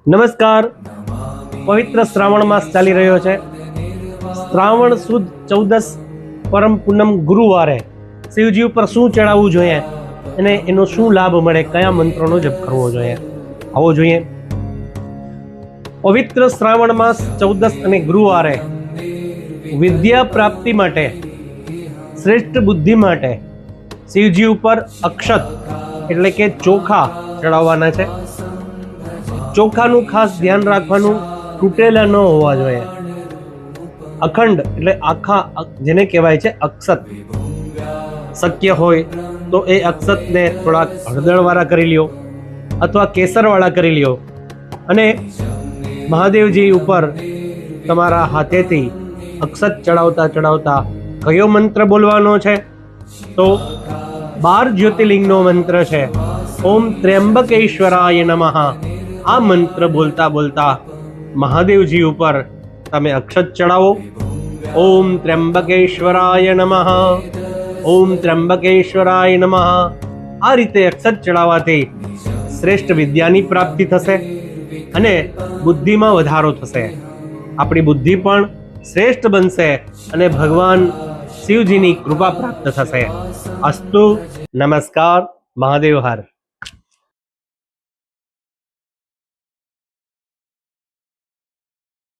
નમસ્કાર. પવિત્ર શ્રાવણ માસ ચાલી રહ્યો છે. શ્રાવણ સુદ 14 પરમ પૂનમ ગુરુવારે શિવજી ઉપર શું ચડાવવું જોઈએ અને એનો શું લાભ મળે, કયા મંત્રોનો જપ કરવો જોઈએ, આવો જોઈએ. પવિત્ર શ્રાવણ માસ 14 અને ગુરુવારે વિદ્યા પ્રાપ્તિ માટે, શ્રેષ્ઠ બુદ્ધિ માટે શિવજી ઉપર અક્ષત એટલે કે ચોખા ચડાવવાના છે. ચોખાનું ખાસ ધ્યાન રાખવાનું, તૂટેલા ન હોવા જોઈએ. અખંડ એટલે આખા, જેને કહેવાય છે અક્ષત. શક્ય હોય તો એ અક્ષતને થોડાક હળદરવાળા કરી લ્યો અથવા કેસરવાળા કરી લ્યો અને મહાદેવજી ઉપર તમારા હાથેથી અક્ષત ચડાવતા ચડાવતા કયો મંત્ર બોલવાનો છે? તો 12 જ્યોતિર્લિંગનો મંત્ર છે. ઓમ ત્ર્યંબકેશ્વરાય નમઃ. આ મંત્ર બોલતા બોલતા મહાદેવજી ઉપર તમે અક્ષત ચડાવો. ઓમ ત્ર્યંબકેશ્વરાય નમઃ, ઓમ ત્ર્યંબકેશ્વરાય નમઃ. આ રીતે અક્ષત ચડાવવાથી શ્રેષ્ઠ વિદ્યાની પ્રાપ્તિ થશે અને બુદ્ધિમાં વધારો થશે. આપણી બુદ્ધિ પણ શ્રેષ્ઠ બનશે અને ભગવાન શિવજીની કૃપા પ્રાપ્ત થશે. અસ્તુ. નમસ્કાર. મહાદેવ હર.